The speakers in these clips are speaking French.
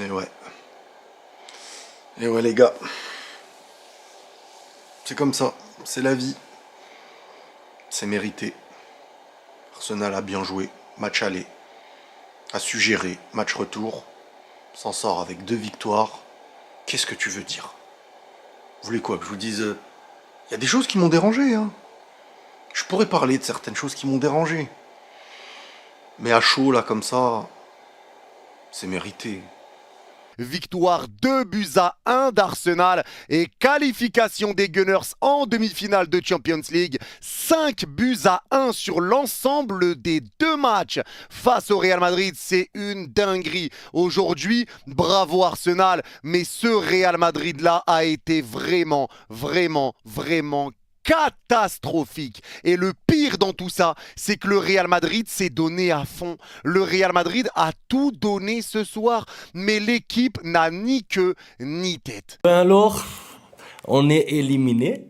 Et ouais. Et ouais les gars. C'est comme ça. C'est la vie. C'est mérité. Arsenal a bien joué. Match aller. A su gérer. Match retour. S'en sort avec 2 victoires. Qu'est-ce que tu veux dire? Vous voulez quoi? Que je vous dise... y a des choses qui m'ont dérangé, hein. Je pourrais parler de certaines choses qui m'ont dérangé. Mais à chaud, là, comme ça... c'est mérité. Victoire 2-1 d'Arsenal et qualification des Gunners en demi-finale de Champions League. 5-1 sur l'ensemble des 2 matchs face au Real Madrid. C'est une dinguerie. Aujourd'hui, bravo Arsenal, mais ce Real Madrid-là a été vraiment catastrophique. Et le pire dans tout ça, c'est que le Real Madrid s'est donné à fond. Le Real Madrid a tout donné ce soir, mais l'équipe n'a ni queue ni tête. Alors, on est éliminé.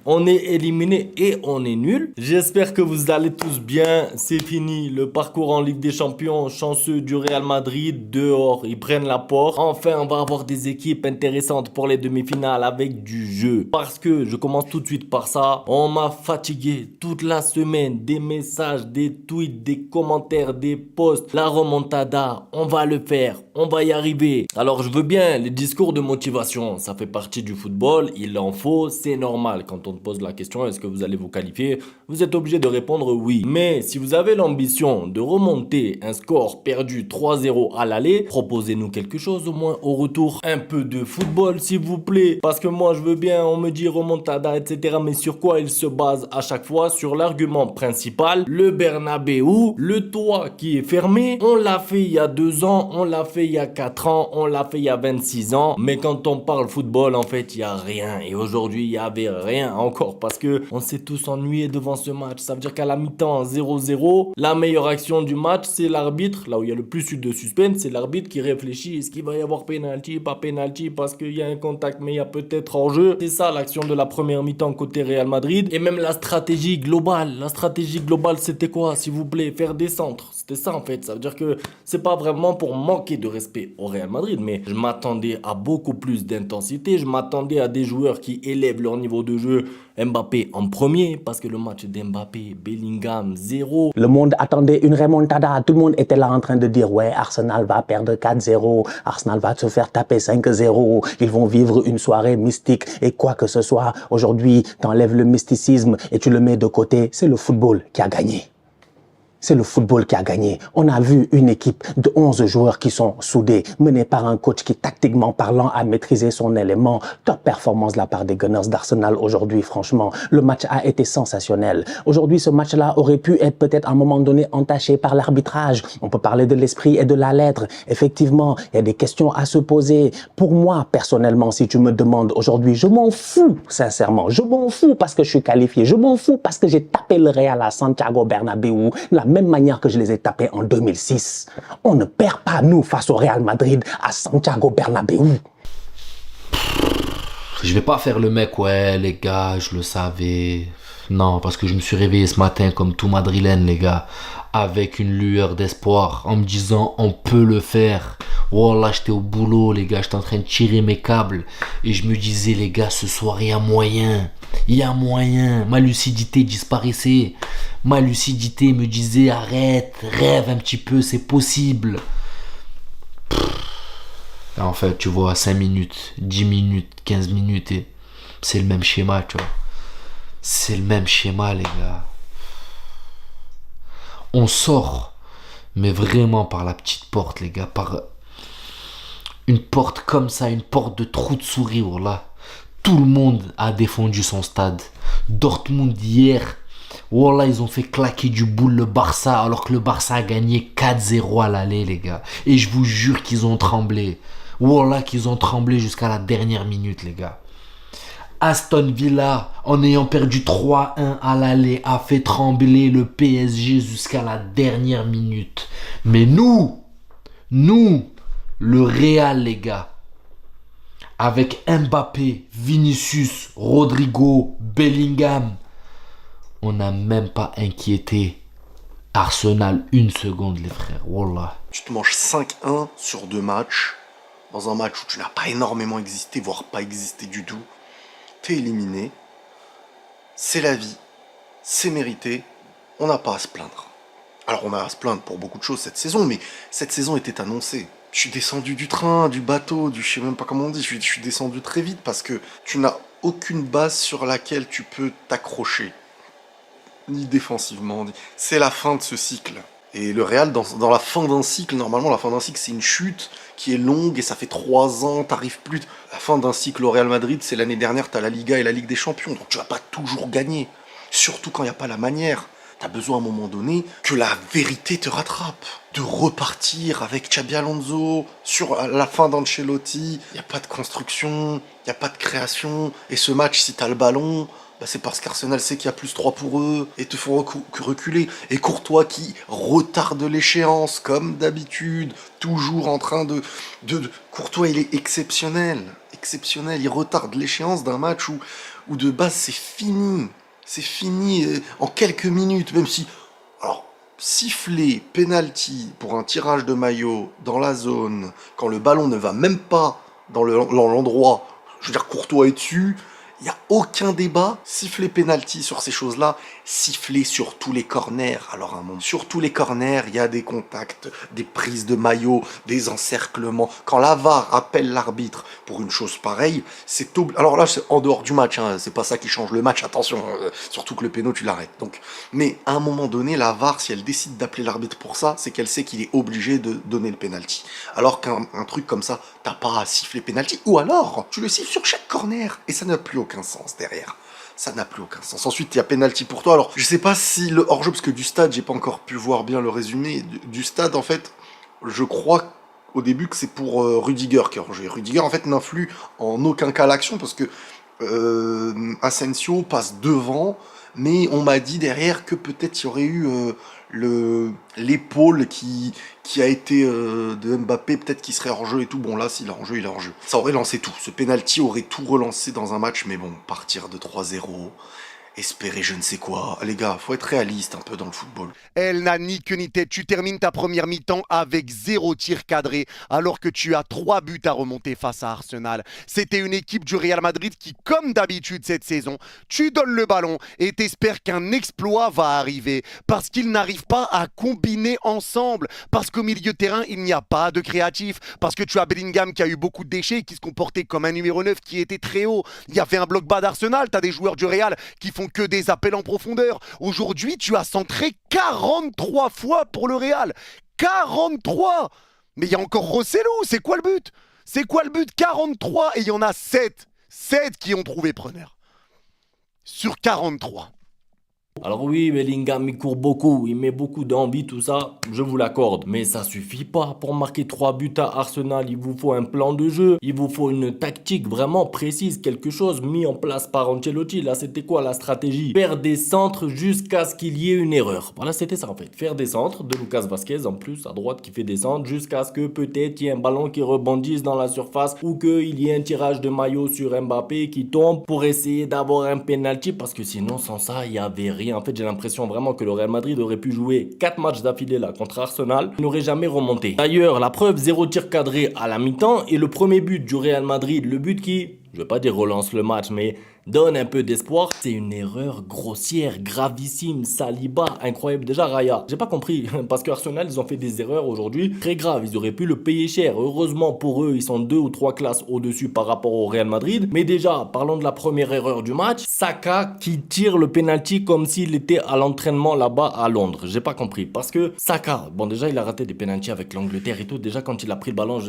On est éliminé et on est nul. J'espère que vous allez tous bien. C'est fini le parcours en Ligue des Champions. Chanceux du Real Madrid. Dehors, ils prennent la porte. Enfin, on va avoir des équipes intéressantes pour les demi-finales avec du jeu. Parce que, je commence tout de suite par ça. On m'a fatigué toute la semaine. Des messages, des tweets, des commentaires, des posts. La remontada, on va le faire. On va y arriver. Alors, je veux bien les discours de motivation. Ça fait partie du football. Il en faut. C'est normal. Quand on te pose la question, est-ce que vous allez vous qualifier? Vous êtes obligé de répondre oui. Mais si vous avez l'ambition de remonter un score perdu 3-0 à l'aller, proposez-nous quelque chose au moins au retour. Un peu de football s'il vous plaît. Parce que moi je veux bien, on me dit remontada, etc. Mais sur quoi il se base à chaque fois? Sur l'argument principal, le Bernabeu, le toit qui est fermé. On l'a fait il y a 2 ans, on l'a fait il y a 4 ans, on l'a fait il y a 26 ans. Mais quand on parle football, en fait, il n'y a rien. Et aujourd'hui, il n'y avait rien encore parce que on s'est tous ennuyés devant ce match. Ça veut dire qu'à la mi-temps 0-0, la meilleure action du match, c'est l'arbitre. Là où il y a le plus de suspense, c'est l'arbitre qui réfléchit. Est-ce qu'il va y avoir penalty, pas penalty, parce qu'il y a un contact, mais il y a peut-être hors-jeu. C'est ça l'action de la première mi-temps côté Real Madrid. Et même la stratégie globale. La stratégie globale, c'était quoi, s'il vous plaît? Faire des centres. C'était ça en fait. Ça veut dire que c'est pas vraiment pour manquer de respect au Real Madrid, mais je m'attendais à beaucoup plus d'intensité. Je m'attendais à des joueurs qui élèvent leur niveau de jeu. Mbappé en premier, parce que le match d'Mbappé, Bellingham, 0. Le monde attendait une remontada. Tout le monde était là en train de dire, ouais, Arsenal va perdre 4-0. Arsenal va se faire taper 5-0. Ils vont vivre une soirée mystique. Et quoi que ce soit, aujourd'hui, t'enlèves le mysticisme et tu le mets de côté. C'est le football qui a gagné. C'est le football qui a gagné. On a vu une équipe de 11 joueurs qui sont soudés, menés par un coach qui, tactiquement parlant, a maîtrisé son élément. Top performance de la part des Gunners d'Arsenal aujourd'hui, franchement. Le match a été sensationnel. Aujourd'hui, ce match-là aurait pu être peut-être à un moment donné entaché par l'arbitrage. On peut parler de l'esprit et de la lettre. Effectivement, il y a des questions à se poser. Pour moi, personnellement, si tu me demandes aujourd'hui, je m'en fous, sincèrement. Je m'en fous parce que je suis qualifié. Je m'en fous parce que j'ai tapé le Real à Santiago Bernabéu. La même manière que je les ai tapés en 2006. On ne perd pas, nous, face au Real Madrid à Santiago Bernabéu. Je vais pas faire le mec, ouais, les gars, je le savais. Non, parce que je me suis réveillé ce matin comme tout madrilène, les gars, avec une lueur d'espoir, en me disant, on peut le faire. Wallah, j'étais au boulot, les gars, j'étais en train de tirer mes câbles. Et je me disais, les gars, ce soir, il y a moyen. Il y a moyen. Ma lucidité disparaissait. Ma lucidité me disait, arrête, rêve un petit peu, c'est possible. Là, en fait, tu vois, 5 minutes, 10 minutes, 15 minutes, et c'est le même schéma, tu vois. C'est le même schéma, les gars. On sort, mais vraiment par la petite porte, les gars, par une porte comme ça, une porte de trou de souris, voilà. Tout le monde a défendu son stade. Dortmund hier, voilà, ils ont fait claquer du boule le Barça, alors que le Barça a gagné 4-0 à l'aller, les gars. Et je vous jure qu'ils ont tremblé. Voilà, qu'ils ont tremblé jusqu'à la dernière minute, les gars. Aston Villa, en ayant perdu 3-1 à l'aller, a fait trembler le PSG jusqu'à la dernière minute. Mais nous, le Real, les gars, avec Mbappé, Vinicius, Rodrigo, Bellingham, on n'a même pas inquiété Arsenal une seconde, les frères. Wallah. Tu te manges 5-1 sur 2 matchs. dans un match où tu n'as pas énormément existé, voire pas existé du tout, t'es éliminé, c'est la vie, c'est mérité, on n'a pas à se plaindre. Alors on a à se plaindre pour beaucoup de choses cette saison, mais cette saison était annoncée. Je suis descendu du train, du bateau, je sais même pas comment on dit, je suis descendu très vite parce que tu n'as aucune base sur laquelle tu peux t'accrocher. Ni défensivement, c'est la fin de ce cycle. Et le Real, dans la fin d'un cycle, normalement la fin d'un cycle c'est une chute qui est longue et ça fait 3 ans, t'arrives plus. La fin d'un cycle au Real Madrid, c'est l'année dernière, t'as la Liga et la Ligue des Champions, donc tu vas pas toujours gagner. Surtout quand il n'y a pas la manière. T'as besoin à un moment donné que la vérité te rattrape. De repartir avec Xabi Alonso sur la fin d'Ancelotti. Il n'y a pas de construction, il n'y a pas de création. Et ce match, si t'as le ballon, bah c'est parce qu'Arsenal sait qu'il y a +3 pour eux et te font reculer. Et Courtois qui retarde l'échéance, comme d'habitude, toujours en train de... Courtois, il est exceptionnel. Exceptionnel, il retarde l'échéance d'un match où de base c'est fini. C'est fini en quelques minutes, même si... Alors, siffler penalty pour un tirage de maillot dans la zone, quand le ballon ne va même pas dans l'endroit, je veux dire, Courtois est dessus, il n'y a aucun débat. Siffler penalty sur ces choses-là, siffler sur tous les corners. Alors, un moment, sur tous les corners, il y a des contacts, des prises de maillot, des encerclements. Quand la VAR appelle l'arbitre pour une chose pareille, c'est alors là, c'est en dehors du match, hein, c'est pas ça qui change le match, attention, surtout que le péno, tu l'arrêtes. Donc, mais à un moment donné, la VAR, si elle décide d'appeler l'arbitre pour ça, c'est qu'elle sait qu'il est obligé de donner le penalty. Alors qu'un truc comme ça, t'as pas à siffler penalty, ou alors, tu le siffles sur chaque corner, et ça n'a plus aucun sens derrière. Ça n'a plus aucun sens. Ensuite, il y a penalty pour toi. Alors, je sais pas si le hors-jeu, parce que du stade, j'ai pas encore pu voir bien le résumé. Du stade, en fait, je crois au début que c'est pour Rudiger qui est hors-jeu. Rudiger, en fait, n'influe en aucun cas l'action, parce que Asensio passe devant, mais on m'a dit derrière que peut-être il y aurait eu l'épaule qui a été de Mbappé, peut-être qu'il serait hors-jeu et tout. Bon là, s'il est hors-jeu, il est hors-jeu. Ça aurait lancé tout. Ce penalty aurait tout relancé dans un match, mais bon, partir de 3-0, espérer je ne sais quoi. Les gars, faut être réaliste un peu dans le football. Elle n'a ni queue ni tête. Tu termines ta première mi-temps avec 0 tir cadré alors que tu as 3 buts à remonter face à Arsenal. C'était une équipe du Real Madrid qui, comme d'habitude cette saison, tu donnes le ballon et t'espères qu'un exploit va arriver parce qu'ils n'arrivent pas à combiner ensemble, parce qu'au milieu de terrain, il n'y a pas de créatif, parce que tu as Bellingham qui a eu beaucoup de déchets et qui se comportait comme un numéro 9 qui était très haut. Il y avait un bloc bas d'Arsenal, tu as des joueurs du Real qui font que des appels en profondeur. Aujourd'hui, tu as centré 43 fois pour le Real. 43! Mais il y a encore Rosselló, c'est quoi le but? C'est quoi le but? 43 et il y en a 7. 7 qui ont trouvé preneur. Sur 43. Alors oui, Bellingham, il court beaucoup, il met beaucoup d'envie, tout ça, je vous l'accorde. Mais ça suffit pas pour marquer 3 buts à Arsenal. Il vous faut un plan de jeu, il vous faut une tactique vraiment précise, quelque chose mis en place par Ancelotti. Là, c'était quoi la stratégie? Faire des centres jusqu'à ce qu'il y ait une erreur. Voilà, c'était ça en fait. Faire des centres de Lucas Vazquez en plus, à droite, qui fait des centres jusqu'à ce que peut-être il y ait un ballon qui rebondisse dans la surface ou qu'il y ait un tirage de maillot sur Mbappé qui tombe pour essayer d'avoir un penalty parce que sinon, sans ça, il y avait rien. En fait, j'ai l'impression vraiment que le Real Madrid aurait pu jouer 4 matchs d'affilée là contre Arsenal. Il n'aurait jamais remonté. D'ailleurs, la preuve, 0 tir cadré à la mi-temps et le premier but du Real Madrid, le but qui, je vais pas dire relance le match, mais donne un peu d'espoir. C'est une erreur grossière, gravissime. Saliba, incroyable. Déjà, Raya, j'ai pas compris parce que Arsenal, ils ont fait des erreurs aujourd'hui très graves. Ils auraient pu le payer cher. Heureusement pour eux, ils sont 2 ou 3 classes au-dessus par rapport au Real Madrid. Mais déjà, parlons de la première erreur du match. Saka qui tire le penalty comme s'il était à l'entraînement là-bas à Londres. J'ai pas compris parce que Saka, bon déjà, il a raté des penaltys avec l'Angleterre et tout. Déjà, quand il a pris le ballon,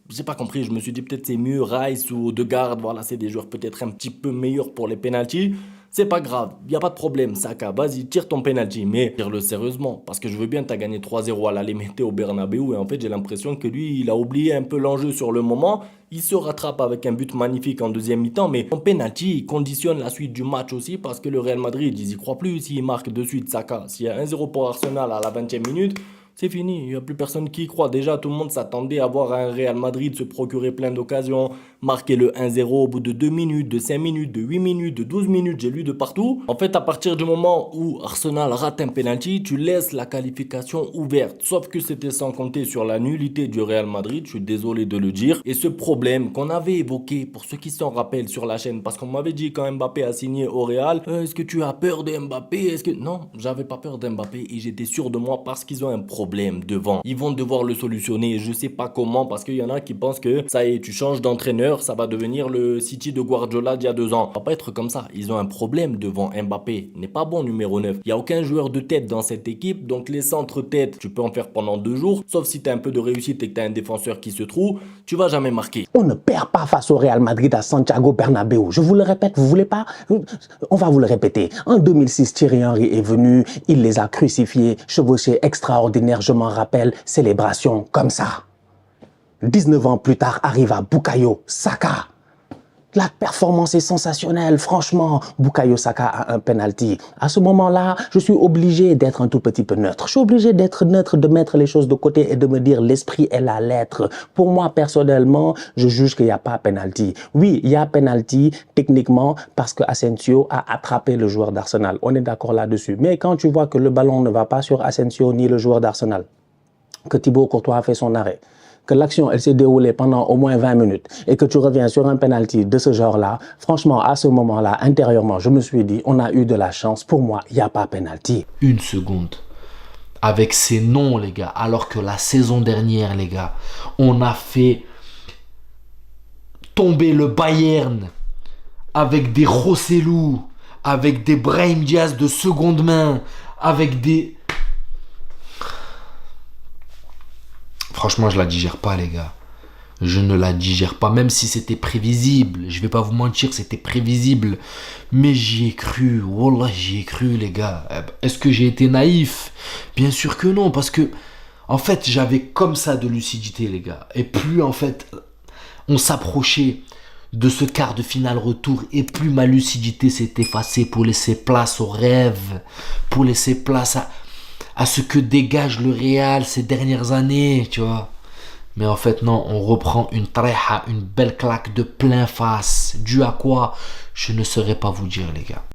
j'ai pas compris, je me suis dit peut-être c'est mieux Rice ou Odegaard, voilà, c'est des joueurs peut-être un petit peu meilleurs pour les pénaltys. C'est pas grave, y a pas de problème, Saka, vas-y, tire ton penalty, mais tire-le sérieusement, parce que je veux bien, t'as gagné 3-0 à l'aller mettre au Bernabeu, et en fait j'ai l'impression que lui, il a oublié un peu l'enjeu sur le moment. Il se rattrape avec un but magnifique en deuxième mi-temps, mais son penalty il conditionne la suite du match aussi, parce que le Real Madrid, ils y croient plus s'il marque de suite Saka. S'il y a 1-0 pour Arsenal à la 20e minute, C'est fini, il n'y a plus personne qui y croit. Déjà, tout le monde s'attendait à voir un Real Madrid se procurer plein d'occasions, marquer le 1-0 au bout de 2 minutes, de 5 minutes, de 8 minutes, de 12 minutes, j'ai lu de partout. En fait, à partir du moment où Arsenal rate un penalty, tu laisses la qualification ouverte. Sauf que c'était sans compter sur la nullité du Real Madrid, je suis désolé de le dire. Et ce problème qu'on avait évoqué, pour ceux qui s'en rappellent sur la chaîne, parce qu'on m'avait dit quand Mbappé a signé au Real, est-ce que tu as peur de Mbappé? Non, j'avais pas peur d'Mbappé et j'étais sûr de moi parce qu'ils ont un problème devant. Ils vont devoir le solutionner, je sais pas comment, parce qu'il y en a qui pensent que ça y est, tu changes d'entraîneur, ça va devenir le City de Guardiola d'il y a 2 ans. Ça va pas être comme ça. Ils ont un problème devant. Mbappé n'est pas bon numéro 9. Il y a aucun joueur de tête dans cette équipe, donc les centres tête, tu peux en faire pendant 2 jours, sauf si tu as un peu de réussite et que tu as un défenseur qui se trouve, tu vas jamais marquer. On ne perd pas face au Real Madrid à Santiago Bernabéu. Je vous le répète, vous voulez pas? On va vous le répéter. En 2006, Thierry Henry est venu, il les a crucifiés, chevauchés, extraordinaires, je m'en rappelle, célébration comme ça. 19 ans plus tard, arrive à Bukayo Saka. La performance est sensationnelle, franchement. Bukayo Saka a un penalty. À ce moment-là, je suis obligé d'être un tout petit peu neutre. Je suis obligé d'être neutre, de mettre les choses de côté et de me dire l'esprit est la lettre. Pour moi, personnellement, je juge qu'il n'y a pas penalty. Oui, il y a penalty techniquement parce que Asensio a attrapé le joueur d'Arsenal. On est d'accord là-dessus. Mais quand tu vois que le ballon ne va pas sur Asensio ni le joueur d'Arsenal, que Thibaut Courtois a fait son arrêt, que l'action elle s'est déroulée pendant au moins 20 minutes et que tu reviens sur un penalty de ce genre-là, franchement, à ce moment-là, intérieurement, je me suis dit, on a eu de la chance. Pour moi, il n'y a pas penalty. Une seconde. Avec ces noms, les gars, alors que la saison dernière, les gars, on a fait tomber le Bayern avec des Rossellou, avec des Brahim Diaz de seconde main, avec des... Franchement, je la digère pas, les gars. Je ne la digère pas, même si c'était prévisible. Je vais pas vous mentir, c'était prévisible. Mais j'y ai cru. Wallah, j'y ai cru, les gars. Est-ce que j'ai été naïf? Bien sûr que non, parce que, en fait, j'avais comme ça de lucidité, les gars. Et plus, en fait, on s'approchait de ce quart de finale retour, et plus ma lucidité s'est effacée pour laisser place au rêve, pour laisser place à ce que dégage le Real ces dernières années, tu vois. Mais en fait, non, on reprend une treja, une belle claque de plein face. Dû à quoi? Je ne saurais pas vous dire, les gars.